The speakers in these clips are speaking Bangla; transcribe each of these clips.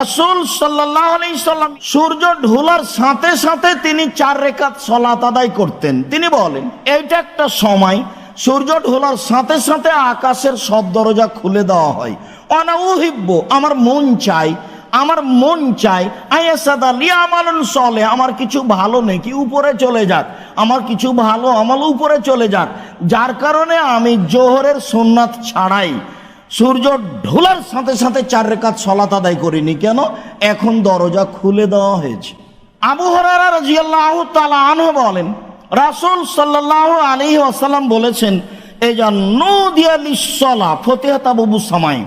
রাসূল সাল্লাল্লাহু আলাইহি সাল্লাম সূর্য ঢোলার সাথে সাথে তিনি 4 রাকাত সালাত আদায় করতেন। তিনি বলেন এইটা একটা সময় সূর্য ঢোলার সাথে সাথে আকাশের সব দরজা খুলে দেওয়া হয়। আনা উহিব্বু, আমার মন চাই আয়াসাদা লিয়ামালুন সলে, আমার কিছু ভালো নেকি উপরে চলে যাক, আমার কিছু ভালো আমল উপরে চলে যাক, যার কারণে আমি জোহরের সুন্নাত ছাড়াই সূর্য ঢোলার সাথে সাথে 4 রাকাত সালাত আদায় করিনি। কেন? এখন দরজা খুলে দেওয়া হয়েছে। আবু হুরায়রা রাদিয়াল্লাহু তাআলা আনহু বলেন রাসূল সাল্লাল্লাহু আলাইহি ওয়াসাল্লাম বলেছেন এজা নুদিয়া লিস-সালাহ ফতিহাত আবওয়াবুস সামাই,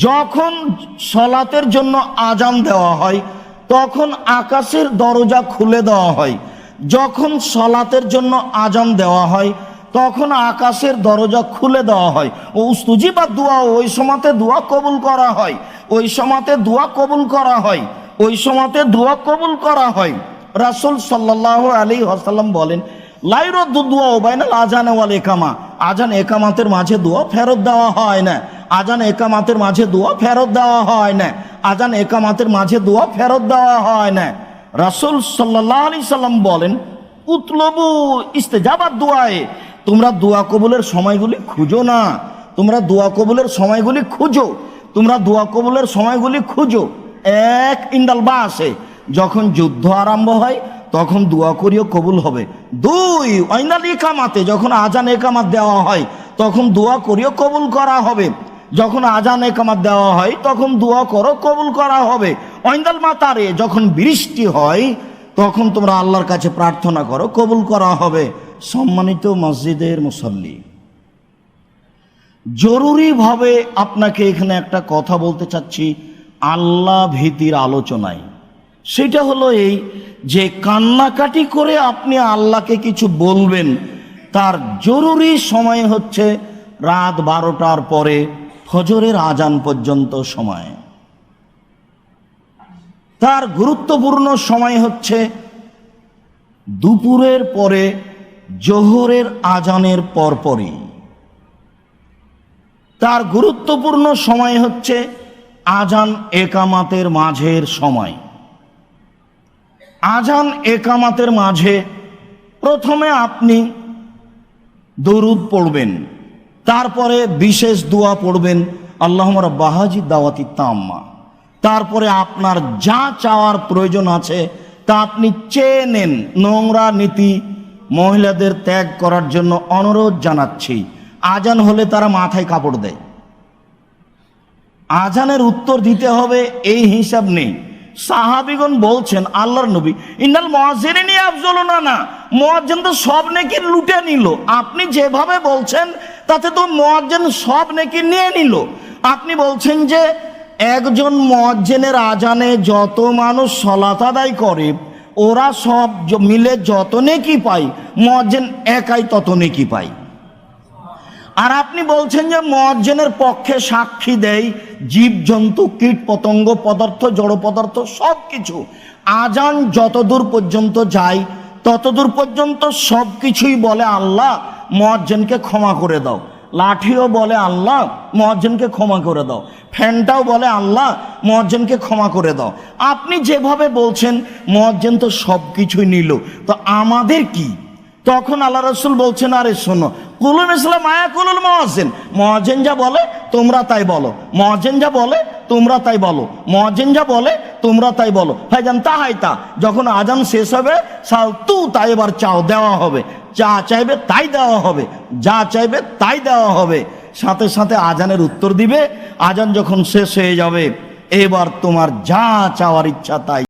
যখন সালাতের জন্য আজান দেওয়া হয় তখন আকাশের দরজা খুলে দেওয়া হয়। যখন সালাতের জন্য আজান দেওয়া হয় তখন আকাশের দরজা খুলে দেওয়া হয়। ও উস্তুজিবা দোয়া, ওই সময়তে দোয়া কবুল করা হয়, ওই সময়তে দোয়া কবুল করা হয়, ওই সময়তে দোয়া কবুল করা হয়। রাসূল সাল্লাল্লাহু আলাইহি ওয়াসাল্লাম বলেন লা ইউরাদ্দু দুআ বাইনাল আযান ওয়াল ইকামা, আজান একামাতের মাঝে দোয়া ফেরত দেওয়া হয় না, আজান একামাতের মাঝে দোয়া ফেরত দেওয়া হয় না, আজান একামাতের মাঝে দোয়া ফেরত দেওয়া হয় না। রাসূল সাল্লাল্লাহু আলাইহি সাল্লাম বলেন উতলবু ইস্তেজাবাত দুআয়ে, তোমরা দোয়া কবুলের সময়গুলি খুঁজো না, তোমরা দোয়া কবুলের সময়গুলি খুঁজো, তোমরা দোয়া কবুলের সময়গুলি খুঁজো। এক ইন্দাল বাসে, যখন যুদ্ধ আরম্ভ হয় তখন দোয়া করিও কবুল হবে। 2 ওয়াইনাল ইকামাতে, যখন আজান একামাত দেওয়া হয় তখন দোয়া করিও কবুল করা হবে, যখন আজান একামাত দেওয়া হয় তখন দোয়া করো কবুল করা হবে। ওয়াইনাল মাতারে, যখন বৃষ্টি হয় তখন তোমরা আল্লাহর কাছে প্রার্থনা করো কবুল করা হবে। সম্মানিত মসজিদের মুসল্লি, জরুরিভাবে আপনাকে এখানে একটা কথা বলতে চাচ্ছি আল্লাহ ভীতির আলোচনায়। সেটা হলো এই যে কান্নাকাটি করে আপনি আল্লাহকে কিছু বলবেন, তার জরুরি সময় হচ্ছে রাত 12টার পরে ফজরের আজান পর্যন্ত সময়। তার গুরুত্বপূর্ণ সময় হচ্ছে দুপুরের পরে জোহরের আজানের পরপরই। তার গুরুত্বপূর্ণ সময় হচ্ছে আজান একামাতের মাঝের সময়। আজান একামাতের মাঝে প্রথমে আপনি দরুদ পড়বেন, তারপরে বিশেষ দোয়া পড়বেন আল্লাহুম্মা রাব্বা হাযিহিদ দাওয়াতি তাম্মা। তারপরে আপনার যা চাওয়ার প্রয়োজন আছে তা আপনি চেয়ে নেন। নোংরা নীতি মহিলাদের ত্যাগ করার জন্য অনুরোধ জানাচ্ছি। আজান হলে তারা মাথায় কাপড় দেয়, আজানের উত্তর দিতে হবে এই হিসাব নেই। সাহাবীগণ বলছেন আল্লাহর নবী ইন্নাল মুয়াজ্জিরিনা ইয়াফযুলুনা, না মুয়াজ্জিন তো সব নেকি লুটে নিল। আপনি যেভাবে বলছেন তাতে তো মুয়াজ্জিন সব নেকি নিয়ে নিল। আপনি বলছেন যে একজন মুয়াজ্জিনের আজানে যত মানুষ সালাত আদায় করে ওরা সব মিলে যত নেকি পায়, মুয়াজ্জিন একাই তত নেকি পায়। আর আপনি বলছেন যে মুয়াজ্জিনের পক্ষে সাক্ষী দেয় জীবজন্তু, কীট পতঙ্গ, পদার্থ, জড় পদার্থ সব কিছু। আজান যতদূর পর্যন্ত যায় ততদূর পর্যন্ত সব কিছুই বলে আল্লাহ মুয়াজ্জিনকে ক্ষমা করে দাও। লাঠিও বলে আল্লাহ মুয়াজ্জিনকে ক্ষমা করে দাও, ফ্যানটাও বলে আল্লাহ মুয়াজ্জিনকে ক্ষমা করে দাও। আপনি যেভাবে বলছেন মুয়াজ্জিন তো সব কিছুই নিল, তো আমাদের কি? তখন আল্লাহ রাসূল বলছেন আরে শোনো, কুলু মিসলা মা ইয়াকুলুল মুয়াজ্জিন, মুয়াজ্জিন যা বলে তোমরা তাই বলো, মুয়াজ্জিন যা বলে তোমরা তাই বলো, মুয়াজ্জিন যা বলে তোমরা তাই বলো। ফাইজান তাহাইতা, যখন আজান শেষ হবে সাল তু তাই এবার চাও, দেওয়া হবে, যা চাইবে তাই দেওয়া হবে, যা চাইবে তাই দেওয়া হবে। সাথে সাথে আজানের উত্তর দিবে। আজান যখন শেষ হয়ে যাবে এবার তোমার যা চাওয়ার ইচ্ছা তাই